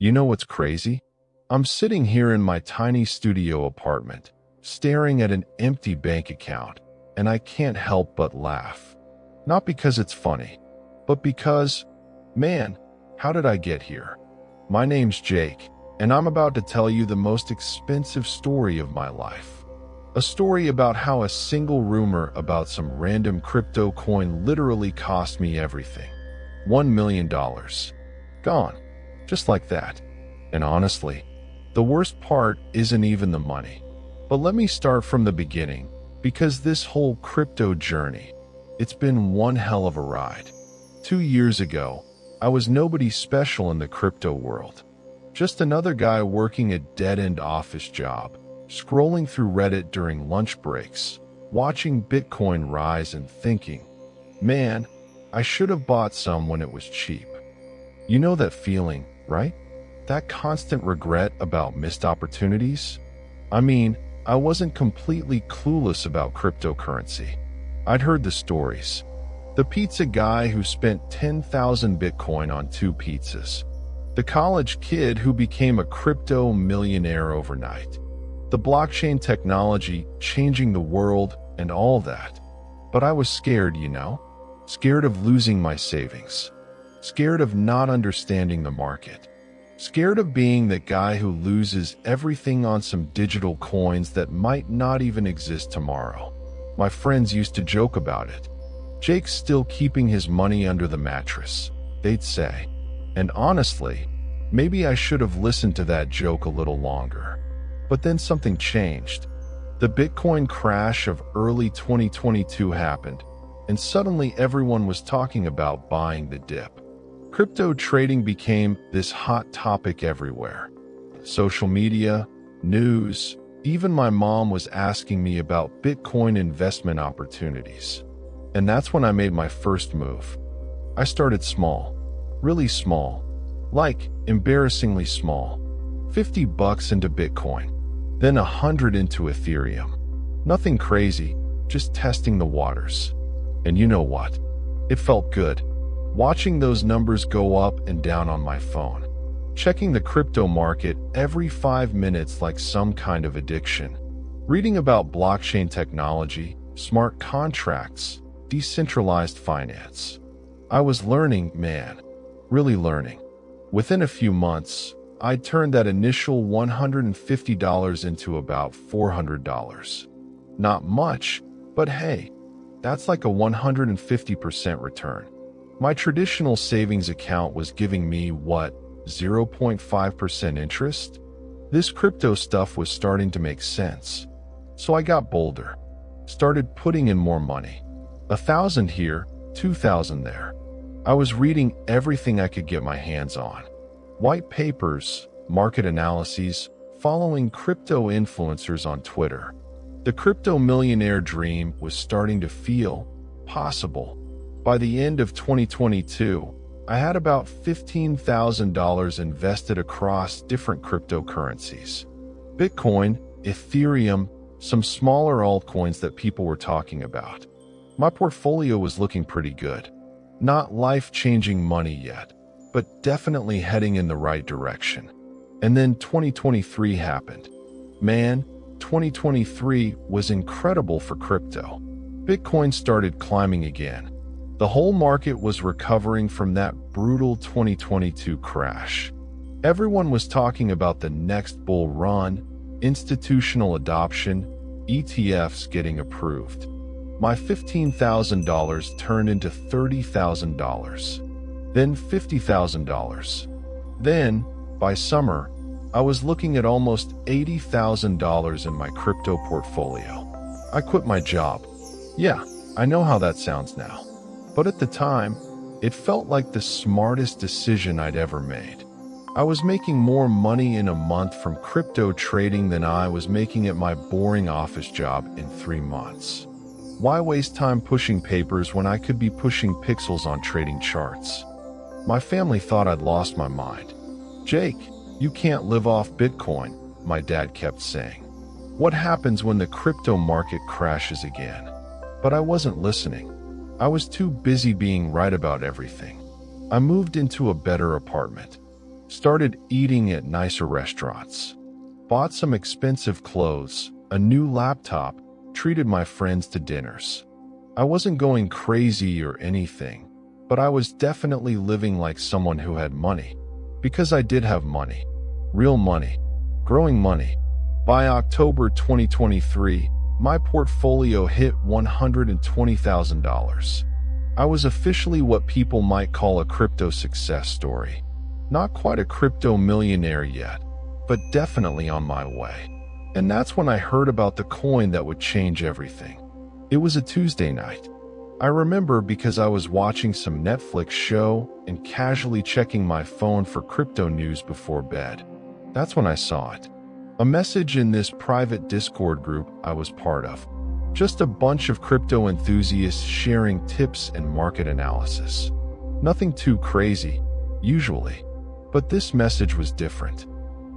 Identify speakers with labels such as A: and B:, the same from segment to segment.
A: You know what's crazy? I'm sitting here in my tiny studio apartment, staring at an empty bank account, and I can't help but laugh. Not because it's funny, but because, man, how did I get here? My name's Jake, and I'm about to tell you the most expensive story of my life. A story about how a single rumor about some random crypto coin literally cost me everything. $1 million. Gone. Just like that. And honestly, the worst part isn't even the money. But let me start from the beginning, because this whole crypto journey, it's been one hell of a ride. 2 years ago, I was nobody special in the crypto world. Just another guy working a dead-end office job, scrolling through Reddit during lunch breaks, watching Bitcoin rise and thinking, man, I should have bought some when it was cheap. You know that feeling, right? That constant regret about missed opportunities? I mean, I wasn't completely clueless about cryptocurrency. I'd heard the stories. The pizza guy who spent 10,000 Bitcoin on 2 pizzas. The college kid who became a crypto millionaire overnight. The blockchain technology changing the world and all that. But I was scared, you know? Scared of losing my savings. Scared of not understanding the market. Scared of being that guy who loses everything on some digital coins that might not even exist tomorrow. My friends used to joke about it. Jake's still keeping his money under the mattress, they'd say. And honestly, maybe I should have listened to that joke a little longer. But then something changed. The Bitcoin crash of early 2022 happened, and suddenly everyone was talking about buying the dip. Crypto trading became this hot topic everywhere. Social media, news, even my mom was asking me about Bitcoin investment opportunities. And that's when I made my first move. I started small, really small, like embarrassingly small. $50 into Bitcoin, then 100 into Ethereum. Nothing crazy, just testing the waters. And you know what? It felt good. Watching those numbers go up and down on my phone. Checking the crypto market every 5 minutes like some kind of addiction. Reading about blockchain technology, smart contracts, decentralized finance. I was learning, man, really learning. Within a few months, I'd turned that initial $150 into about $400. Not much, but hey, that's like a 150% return. My traditional savings account was giving me, 0.5% interest? This crypto stuff was starting to make sense. So I got bolder. Started putting in more money. 1,000 here, 2,000 there. I was reading everything I could get my hands on. White papers, market analyses, following crypto influencers on Twitter. The crypto millionaire dream was starting to feel possible. By the end of 2022, I had about $15,000 invested across different cryptocurrencies. Bitcoin, Ethereum, some smaller altcoins that people were talking about. My portfolio was looking pretty good. Not life-changing money yet, but definitely heading in the right direction. And then 2023 happened. Man, 2023 was incredible for crypto. Bitcoin started climbing again. The whole market was recovering from that brutal 2022 crash. Everyone was talking about the next bull run, institutional adoption, ETFs getting approved. My $15,000 turned into $30,000, then $50,000. Then, by summer, I was looking at almost $80,000 in my crypto portfolio. I quit my job. Yeah, I know how that sounds now. But at the time, it felt like the smartest decision I'd ever made. I was making more money in a month from crypto trading than I was making at my boring office job in 3 months. Why waste time pushing papers when I could be pushing pixels on trading charts? My family thought I'd lost my mind. Jake, you can't live off Bitcoin, my dad kept saying. What happens when the crypto market crashes again? But I wasn't listening. I was too busy being right about everything. I moved into a better apartment. started eating at nicer restaurants, bought some expensive clothes, a new laptop, treated my friends to dinners. I wasn't going crazy or anything, but I was definitely living like someone who had money. Because I did have money. Real money. Growing money. By October 2023, my portfolio hit $120,000. I was officially what people might call a crypto success story. Not quite a crypto millionaire yet, but definitely on my way. And that's when I heard about the coin that would change everything. It was a Tuesday night. I remember because I was watching some Netflix show and casually checking my phone for crypto news before bed. That's when I saw it. A message in this private Discord group I was part of. Just a bunch of crypto enthusiasts sharing tips and market analysis. Nothing too crazy, usually. But this message was different.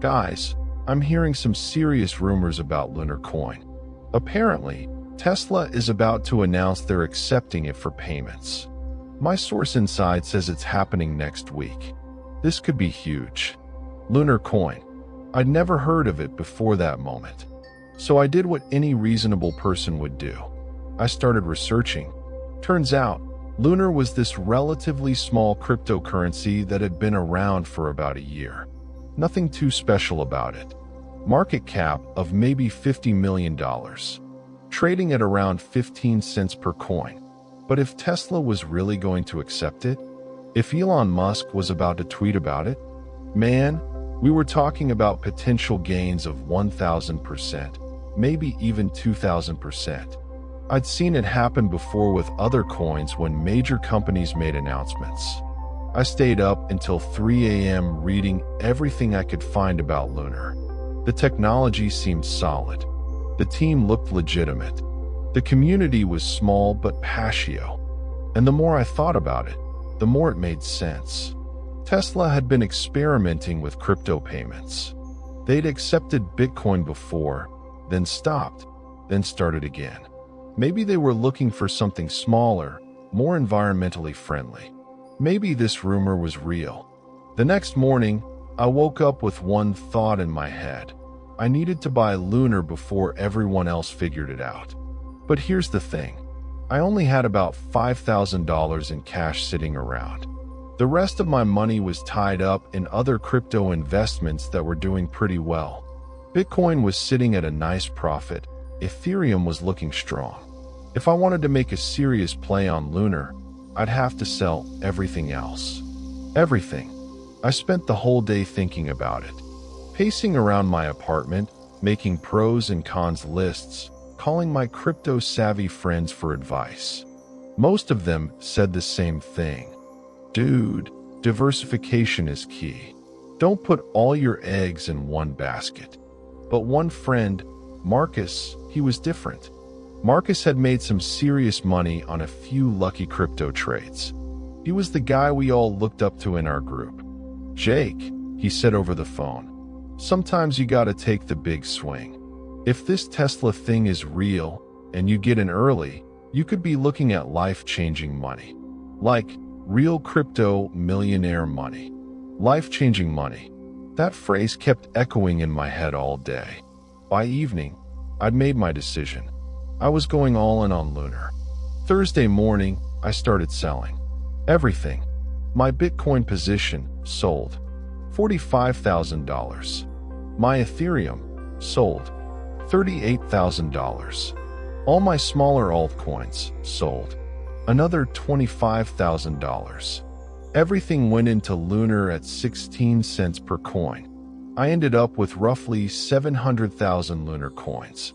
A: Guys, I'm hearing some serious rumors about Lunar Coin. Apparently, Tesla is about to announce they're accepting it for payments. My source inside says it's happening next week. This could be huge. Lunar Coin. I'd never heard of it before that moment. So I did what any reasonable person would do. I started researching. Turns out, Lunar was this relatively small cryptocurrency that had been around for about a year. Nothing too special about it. Market cap of maybe $50 million. Trading at around 15 cents per coin. But if Tesla was really going to accept it, if Elon Musk was about to tweet about it, man, we were talking about potential gains of 1,000%, maybe even 2,000%. I'd seen it happen before with other coins when major companies made announcements. I stayed up until 3 a.m. reading everything I could find about Lunar. The technology seemed solid. The team looked legitimate. The community was small but passionate. And the more I thought about it, the more it made sense. Tesla had been experimenting with crypto payments. They'd accepted Bitcoin before, then stopped, then started again. Maybe they were looking for something smaller, more environmentally friendly. Maybe this rumor was real. The next morning, I woke up with one thought in my head. I needed to buy Lunar before everyone else figured it out. But here's the thing. I only had about $5,000 in cash sitting around. The rest of my money was tied up in other crypto investments that were doing pretty well. Bitcoin was sitting at a nice profit. Ethereum was looking strong. If I wanted to make a serious play on Lunar, I'd have to sell everything else. Everything. I spent the whole day thinking about it. Pacing around my apartment, making pros and cons lists, calling my crypto-savvy friends for advice. Most of them said the same thing. Dude, diversification is key. Don't put all your eggs in one basket. But one friend, Marcus, he was different. Marcus had made some serious money on a few lucky crypto trades. He was the guy we all looked up to in our group. Jake, he said over the phone, sometimes you gotta take the big swing. If this Tesla thing is real and you get in early, you could be looking at life-changing money. Like real crypto millionaire money. Life-changing money. That phrase kept echoing in my head all day. By evening, I'd made my decision. I was going all in on Lunar. Thursday morning, I started selling. Everything. My Bitcoin position sold. $45,000. My Ethereum sold. $38,000. All my smaller altcoins sold. Another $25,000. Everything went into Lunar at 16 cents per coin. I ended up with roughly 700,000 Lunar coins.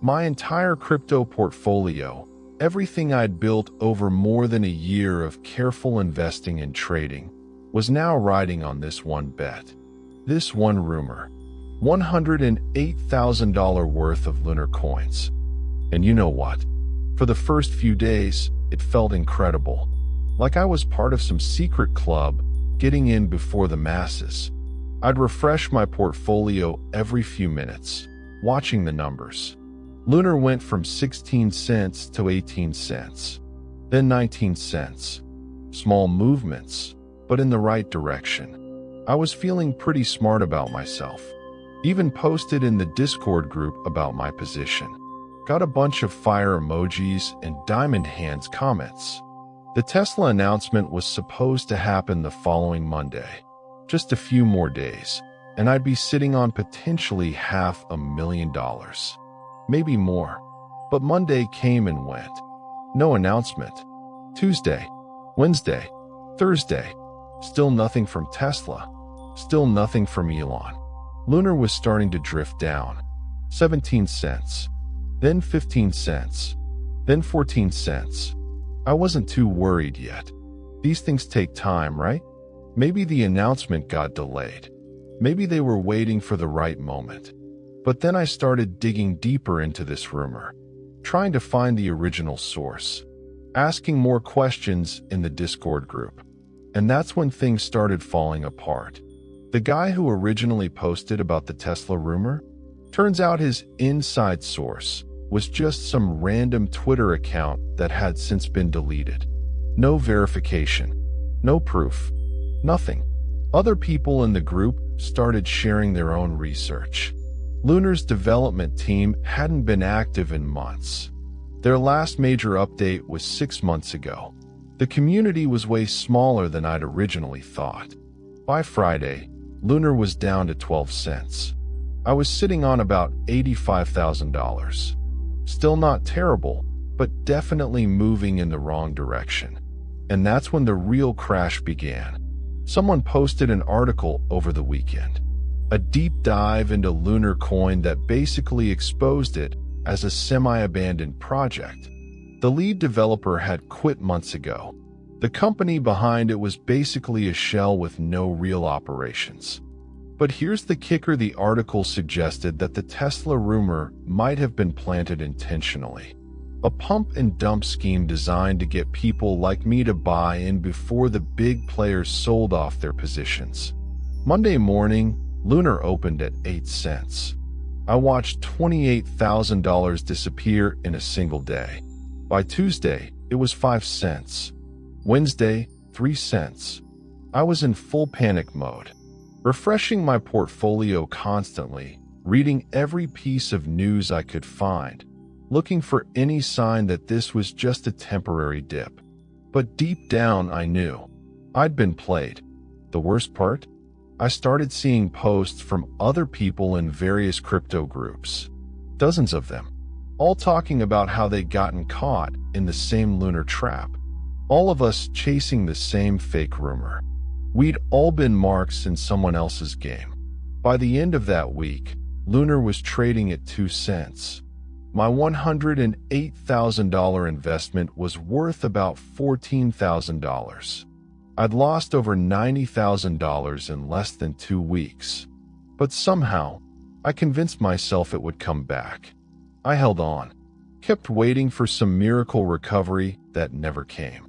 A: My entire crypto portfolio, everything I'd built over more than a year of careful investing and trading, was now riding on this one bet. This one rumor. $108,000 worth of Lunar coins. And you know what? For the first few days, it felt incredible. Like I was part of some secret club, getting in before the masses. I'd refresh my portfolio every few minutes, watching the numbers. Lunar went from 16 cents to 18 cents, then 19 cents. Small movements, but in the right direction. I was feeling pretty smart about myself. Even posted in the Discord group about my position. Got a bunch of fire emojis and diamond hands comments. The Tesla announcement was supposed to happen the following Monday. Just a few more days, and I'd be sitting on potentially $500,000. Maybe more. But Monday came and went. No announcement. Tuesday, Wednesday, Thursday. Still nothing from Tesla. Still nothing from Elon. Lunar was starting to drift down. 17 cents. Then 15 cents. Then 14 cents. I wasn't too worried yet. These things take time, right? Maybe the announcement got delayed. Maybe they were waiting for the right moment. But then I started digging deeper into this rumor, trying to find the original source, asking more questions in the Discord group. And that's when things started falling apart. The guy who originally posted about the Tesla rumor, turns out his inside source was just some random Twitter account that had since been deleted. No verification, no proof, nothing. Other people in the group started sharing their own research. Lunar's development team hadn't been active in months. Their last major update was 6 months ago. The community was way smaller than I'd originally thought. By Friday, Lunar was down to 12 cents. I was sitting on about $85,000. Still not terrible, but definitely moving in the wrong direction. And that's when the real crash began. Someone posted an article over the weekend. A deep dive into Lunar Coin that basically exposed it as a semi-abandoned project. The lead developer had quit months ago. The company behind it was basically a shell with no real operations. But here's the kicker: the article suggested that the Tesla rumor might have been planted intentionally. A pump and dump scheme designed to get people like me to buy in before the big players sold off their positions. Monday morning, Lunar opened at 8 cents. I watched $28,000 disappear in a single day. By Tuesday, it was 5 cents. Wednesday, 3 cents. I was in full panic mode, refreshing my portfolio constantly, reading every piece of news I could find, looking for any sign that this was just a temporary dip. But deep down, I knew I'd been played. The worst part? I started seeing posts from other people in various crypto groups, dozens of them, all talking about how they'd gotten caught in the same lunar trap. All of us chasing the same fake rumor. We'd all been marks in someone else's game. By the end of that week, Lunar was trading at 2 cents. My $108,000 investment was worth about $14,000. I'd lost over $90,000 in less than 2 weeks. But somehow, I convinced myself it would come back. I held on, kept waiting for some miracle recovery that never came.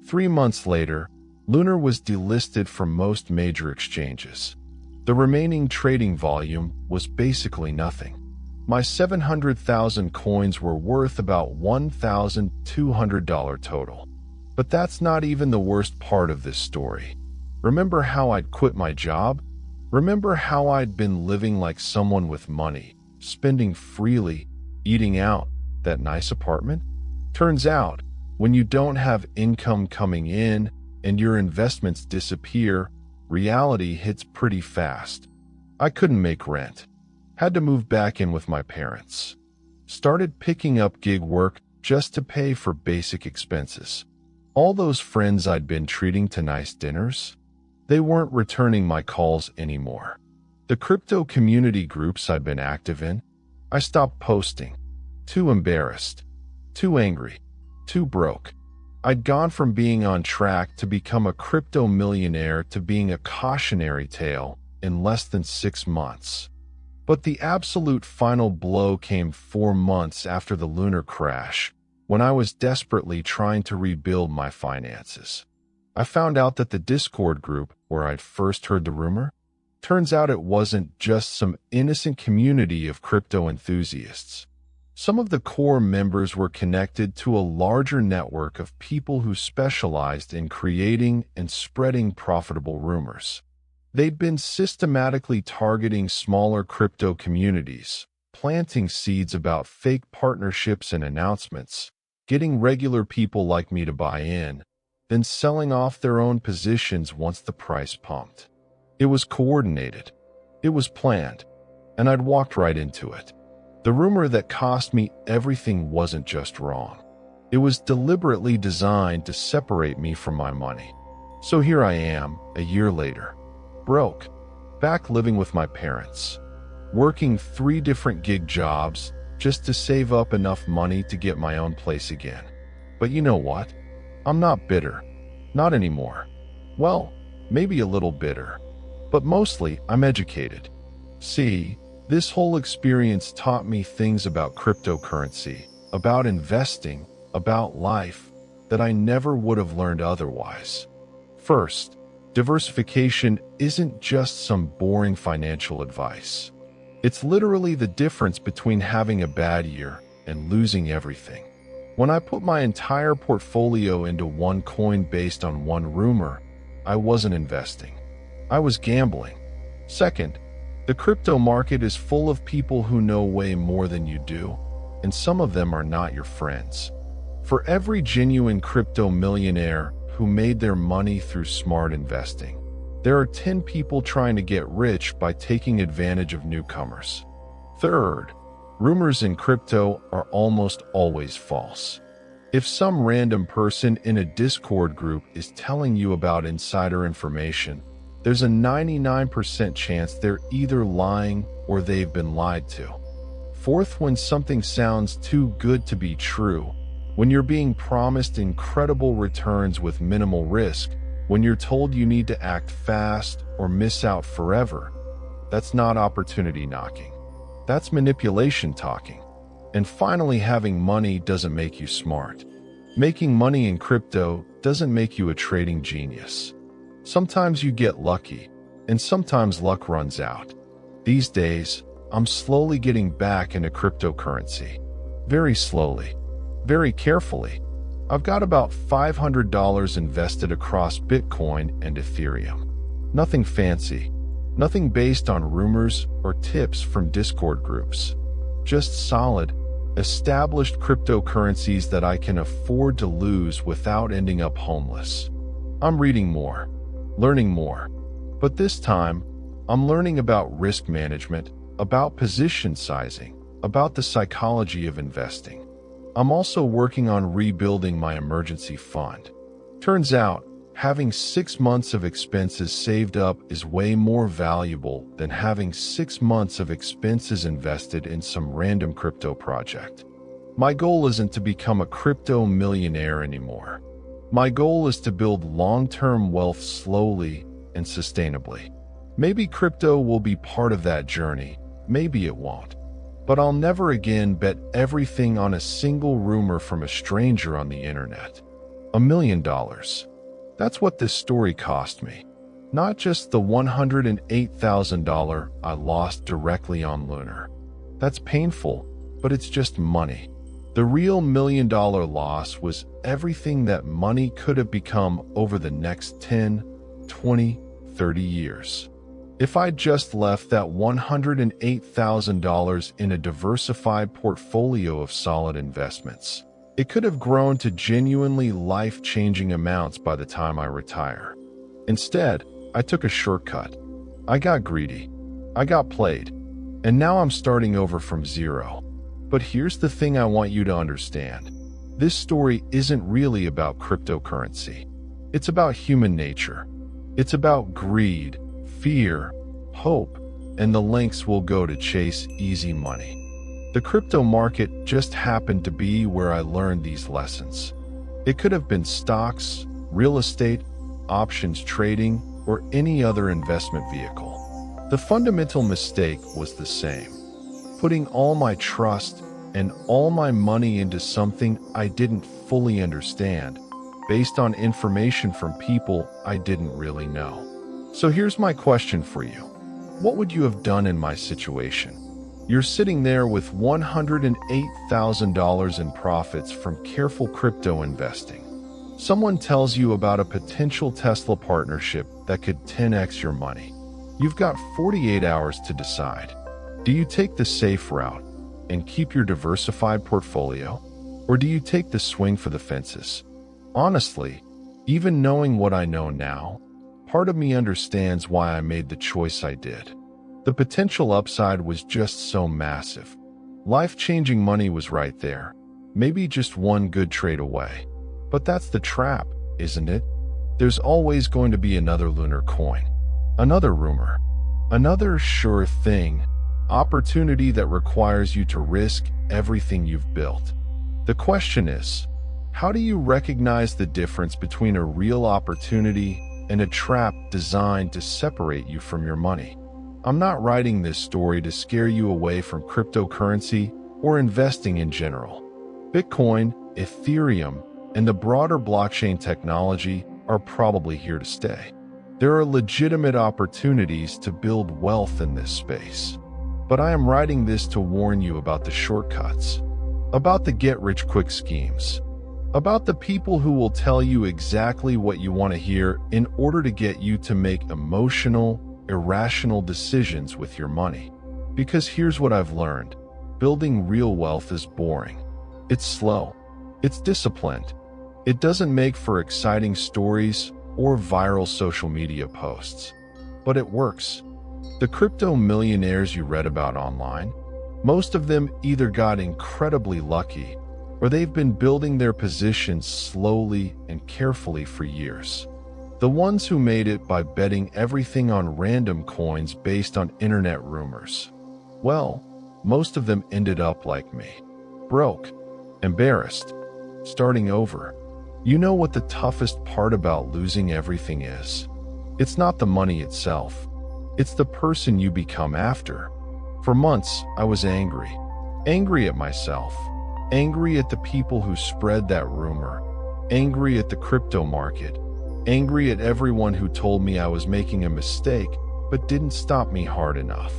A: 3 months later, Lunar was delisted from most major exchanges. The remaining trading volume was basically nothing. My 700,000 coins were worth about $1,200 total. But that's not even the worst part of this story. Remember how I'd quit my job? Remember how I'd been living like someone with money, spending freely, eating out, that nice apartment? Turns out, when you don't have income coming in and your investments disappear, reality hits pretty fast. I couldn't make rent. Had to move back in with my parents. Started picking up gig work just to pay for basic expenses. All those friends I'd been treating to nice dinners, they weren't returning my calls anymore. The crypto community groups I'd been active in, I stopped posting. Too embarrassed. Too angry. Too broke. I'd gone from being on track to become a crypto millionaire to being a cautionary tale in less than 6 months. But the absolute final blow came 4 months after the lunar crash, when I was desperately trying to rebuild my finances. I found out that the Discord group where I'd first heard the rumor, turns out it wasn't just some innocent community of crypto enthusiasts. Some of the core members were connected to a larger network of people who specialized in creating and spreading profitable rumors. They'd been systematically targeting smaller crypto communities, planting seeds about fake partnerships and announcements, getting regular people like me to buy in, then selling off their own positions once the price pumped. It was coordinated. It was planned. And I'd walked right into it. The rumor that cost me everything wasn't just wrong. It was deliberately designed to separate me from my money. So here I am, a year later, broke, back living with my parents, working 3 different gig jobs just to save up enough money to get my own place again. But you know what? I'm not bitter. Not anymore. Well, maybe a little bitter. But mostly, I'm educated. See, this whole experience taught me things about cryptocurrency, about investing, about life, that I never would have learned otherwise. First, diversification isn't just some boring financial advice. It's literally the difference between having a bad year and losing everything. When I put my entire portfolio into one coin based on one rumor, I wasn't investing. I was gambling. Second, the crypto market is full of people who know way more than you do, and some of them are not your friends. For every genuine crypto millionaire who made their money through smart investing, there are 10 people trying to get rich by taking advantage of newcomers. Third, rumors in crypto are almost always false. If some random person in a Discord group is telling you about insider information, there's a 99% chance they're either lying or they've been lied to. Fourth, when something sounds too good to be true, when you're being promised incredible returns with minimal risk, when you're told you need to act fast or miss out forever, that's not opportunity knocking. That's manipulation talking. And finally, having money doesn't make you smart. Making money in crypto doesn't make you a trading genius. Sometimes you get lucky, and sometimes luck runs out. These days, I'm slowly getting back into cryptocurrency. Very slowly, very carefully. I've got about $500 invested across Bitcoin and Ethereum. Nothing fancy, nothing based on rumors or tips from Discord groups. Just solid, established cryptocurrencies that I can afford to lose without ending up homeless. I'm reading more, learning more, but this time, I'm learning about risk management, about position sizing, about the psychology of investing. I'm also working on rebuilding my emergency fund. Turns out, having 6 months of expenses saved up is way more valuable than having 6 months of expenses invested in some random crypto project. My goal isn't to become a crypto millionaire anymore. My goal is to build long-term wealth slowly and sustainably. Maybe crypto will be part of that journey, maybe it won't. But I'll never again bet everything on a single rumor from a stranger on the internet. $1 million. That's what this story cost me. Not just the $108,000 I lost directly on Lunar. That's painful, but it's just money. The real $1 million loss was everything that money could have become over the next 10, 20, 30 years. If I'd just left that $108,000 in a diversified portfolio of solid investments, it could have grown to genuinely life-changing amounts by the time I retire. Instead, I took a shortcut. I got greedy. I got played. And now I'm starting over from zero. But here's the thing I want you to understand. This story isn't really about cryptocurrency. It's about human nature. It's about greed, fear, hope, and the lengths we'll go to chase easy money. The crypto market just happened to be where I learned these lessons. It could have been stocks, real estate, options trading, or any other investment vehicle. The fundamental mistake was the same: putting all my trust and all my money into something I didn't fully understand, based on information from people I didn't really know. So here's my question for you. What would you have done in my situation? You're sitting there with $108,000 in profits from careful crypto investing. Someone tells you about a potential Tesla partnership that could 10x your money. You've got 48 hours to decide. Do you take the safe route and keep your diversified portfolio? Or do you take the swing for the fences? Honestly, even knowing what I know now, part of me understands why I made the choice I did. The potential upside was just so massive. Life-changing money was right there, maybe just one good trade away. But that's the trap, isn't it? There's always going to be another lunar coin, another rumor, another sure thing, opportunity that requires you to risk everything you've built. The question is, how do you recognize the difference between a real opportunity and a trap designed to separate you from your money? I'm not writing this story to scare you away from cryptocurrency or investing in general. Bitcoin, Ethereum, and the broader blockchain technology are probably here to stay. There are legitimate opportunities to build wealth in this space. But I am writing this to warn you about the shortcuts, about the get-rich-quick schemes, about the people who will tell you exactly what you want to hear in order to get you to make emotional, irrational decisions with your money. Because here's what I've learned. Building real wealth is boring. It's slow. It's disciplined. It doesn't make for exciting stories or viral social media posts. But it works. The crypto millionaires you read about online, most of them either got incredibly lucky or they've been building their positions slowly and carefully for years. The ones who made it by betting everything on random coins based on internet rumors, well, most of them ended up like me. Broke, embarrassed, starting over. You know what the toughest part about losing everything is? It's not the money itself. It's the person you become after. For months, I was angry. Angry at myself. Angry at the people who spread that rumor. Angry at the crypto market. Angry at everyone who told me I was making a mistake, but didn't stop me hard enough.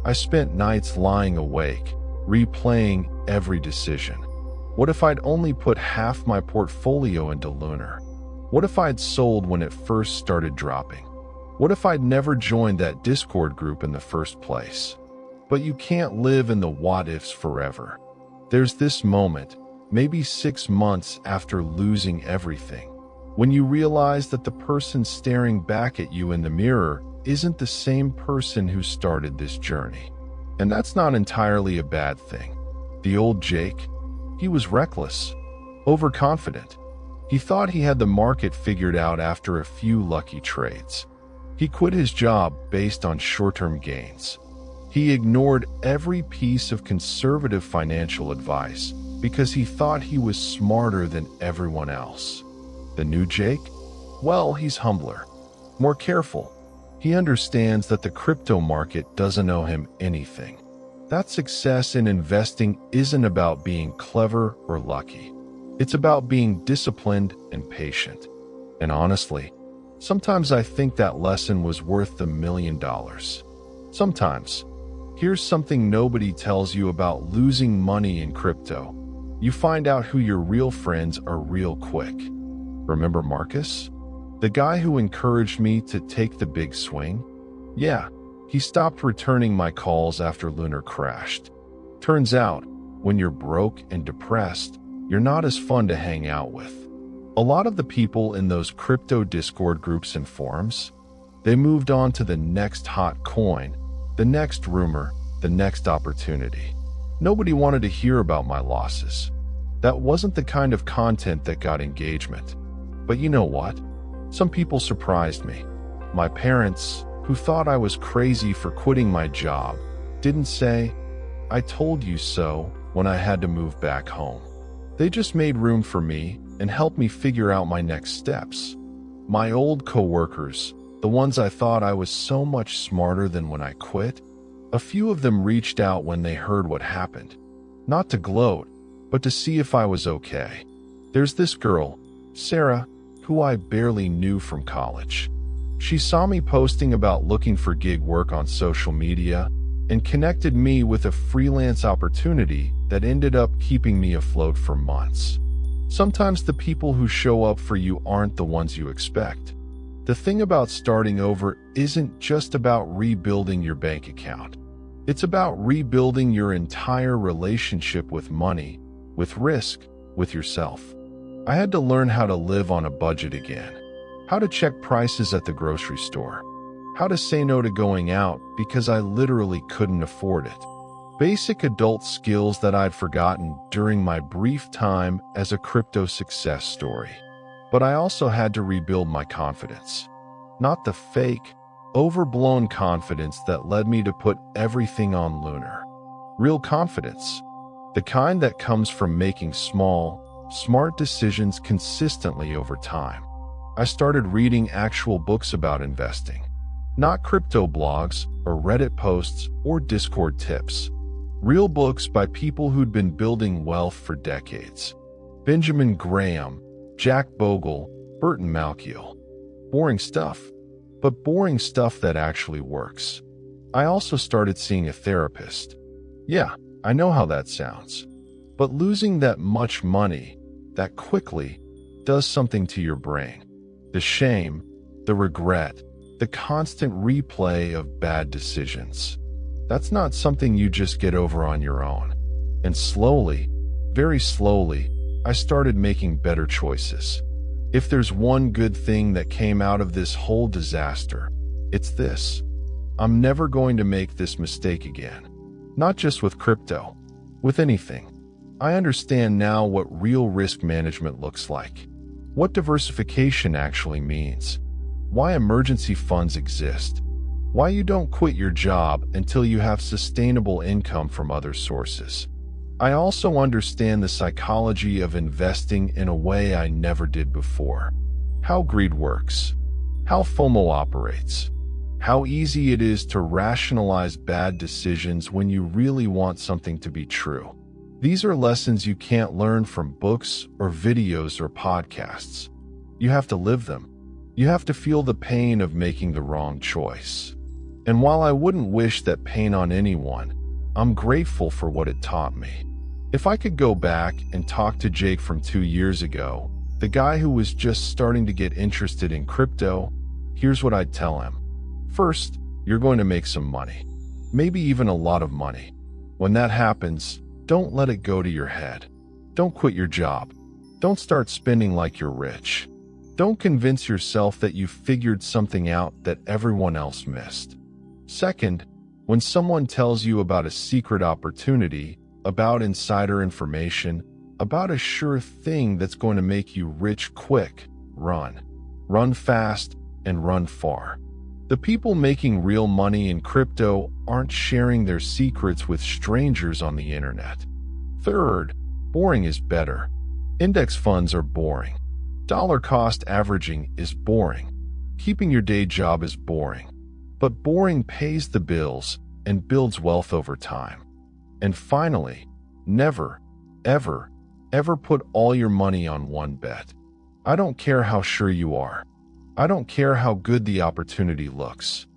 A: I spent nights lying awake, replaying every decision. What if I'd only put half my portfolio into Lunar? What if I'd sold when it first started dropping? What if I'd never joined that Discord group in the first place? But you can't live in the what-ifs forever. There's this moment, maybe 6 months after losing everything, when you realize that the person staring back at you in the mirror isn't the same person who started this journey. And that's not entirely a bad thing. The old Jake, he was reckless, overconfident. He thought he had the market figured out after a few lucky trades. He quit his job based on short-term gains. He ignored every piece of conservative financial advice because he thought he was smarter than everyone else. The new Jake? Well, he's humbler, more careful. He understands that the crypto market doesn't owe him anything. That success in investing isn't about being clever or lucky. It's about being disciplined and patient. And honestly, sometimes I think that lesson was worth the $1 million. Sometimes. Here's something nobody tells you about losing money in crypto. You find out who your real friends are real quick. Remember Marcus? The guy who encouraged me to take the big swing? Yeah, he stopped returning my calls after Lunar crashed. Turns out, when you're broke and depressed, you're not as fun to hang out with. A lot of the people in those crypto Discord groups and forums, they moved on to the next hot coin, the next rumor, the next opportunity. Nobody wanted to hear about my losses. That wasn't the kind of content that got engagement. But you know what? Some people surprised me. My parents, who thought I was crazy for quitting my job, didn't say, "I told you so," when I had to move back home. They just made room for me and helped me figure out my next steps. My old coworkers, the ones I thought I was so much smarter than when I quit, a few of them reached out when they heard what happened. Not to gloat, but to see if I was okay. There's this girl, Sarah, who I barely knew from college. She saw me posting about looking for gig work on social media and connected me with a freelance opportunity that ended up keeping me afloat for months. Sometimes the people who show up for you aren't the ones you expect. The thing about starting over isn't just about rebuilding your bank account. It's about rebuilding your entire relationship with money, with risk, with yourself. I had to learn how to live on a budget again, how to check prices at the grocery store, how to say no to going out because I literally couldn't afford it. Basic adult skills that I'd forgotten during my brief time as a crypto success story. But I also had to rebuild my confidence. Not the fake, overblown confidence that led me to put everything on Lunar. Real confidence. The kind that comes from making small, smart decisions consistently over time. I started reading actual books about investing. Not crypto blogs or Reddit posts or Discord tips. Real books by people who'd been building wealth for decades. Benjamin Graham, Jack Bogle, Burton Malkiel. Boring stuff, but boring stuff that actually works. I also started seeing a therapist. Yeah, I know how that sounds. But losing that much money, that quickly, does something to your brain. The shame, the regret, the constant replay of bad decisions. That's not something you just get over on your own. And slowly, very slowly, I started making better choices. If there's one good thing that came out of this whole disaster, it's this. I'm never going to make this mistake again. Not just with crypto, with anything. I understand now what real risk management looks like, what diversification actually means, why emergency funds exist, why you don't quit your job until you have sustainable income from other sources. I also understand the psychology of investing in a way I never did before, how greed works, how FOMO operates, how easy it is to rationalize bad decisions when you really want something to be true. These are lessons you can't learn from books or videos or podcasts. You have to live them. You have to feel the pain of making the wrong choice. And while I wouldn't wish that pain on anyone, I'm grateful for what it taught me. If I could go back and talk to Jake from 2 years ago, the guy who was just starting to get interested in crypto, here's what I'd tell him. First, you're going to make some money. Maybe even a lot of money. When that happens, don't let it go to your head. Don't quit your job. Don't start spending like you're rich. Don't convince yourself that you figured something out that everyone else missed. Second, when someone tells you about a secret opportunity, about insider information, about a sure thing that's going to make you rich quick, run. Run fast and run far. The people making real money in crypto aren't sharing their secrets with strangers on the internet. Third, boring is better. Index funds are boring. Dollar cost averaging is boring. Keeping your day job is boring. But boring pays the bills and builds wealth over time. And finally, never, ever, ever put all your money on one bet. I don't care how sure you are. I don't care how good the opportunity looks.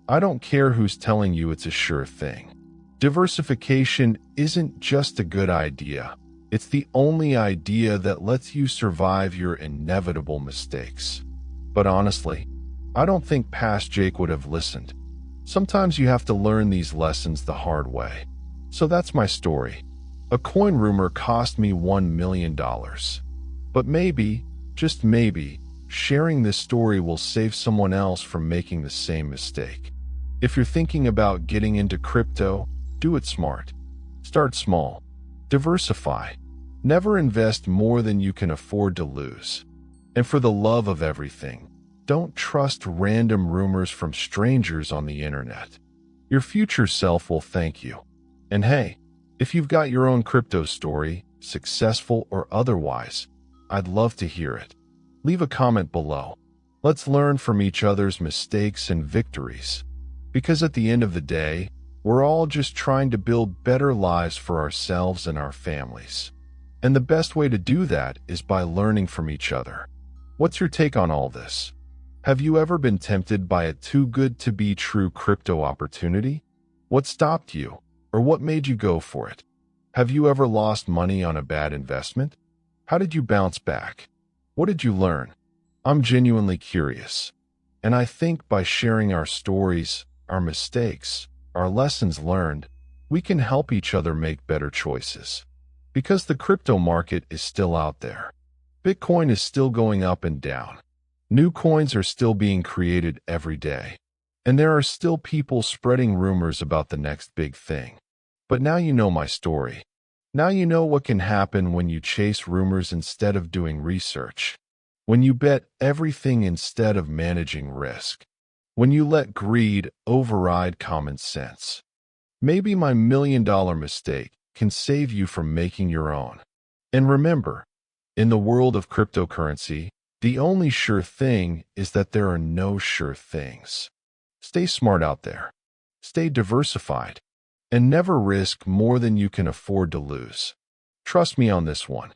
A: I don't care who's telling you it's a sure thing. Diversification isn't just a good idea. It's the only idea that lets you survive your inevitable mistakes. But honestly, I don't think past Jake would have listened. Sometimes you have to learn these lessons the hard way. So that's my story. A coin rumor cost me $1 million. But maybe, just maybe, sharing this story will save someone else from making the same mistake. If you're thinking about getting into crypto, do it smart. Start small. Diversify. Never invest more than you can afford to lose. And for the love of everything, don't trust random rumors from strangers on the internet. Your future self will thank you. And hey, if you've got your own crypto story, successful or otherwise, I'd love to hear it. Leave a comment below. Let's learn from each other's mistakes and victories. Because at the end of the day, we're all just trying to build better lives for ourselves and our families. And the best way to do that is by learning from each other. What's your take on all this? Have you ever been tempted by a too-good-to-be-true crypto opportunity? What stopped you, or what made you go for it? Have you ever lost money on a bad investment? How did you bounce back? What did you learn? I'm genuinely curious. And I think by sharing our stories, our mistakes, our lessons learned, we can help each other make better choices. Because the crypto market is still out there. Bitcoin is still going up and down. New coins are still being created every day. And there are still people spreading rumors about the next big thing. But now you know my story. Now you know what can happen when you chase rumors instead of doing research. When you bet everything instead of managing risk. When you let greed override common sense. Maybe my $1,000,000 mistake can save you from making your own. And remember, in the world of cryptocurrency, the only sure thing is that there are no sure things. Stay smart out there. Stay diversified. And never risk more than you can afford to lose. Trust me on this one.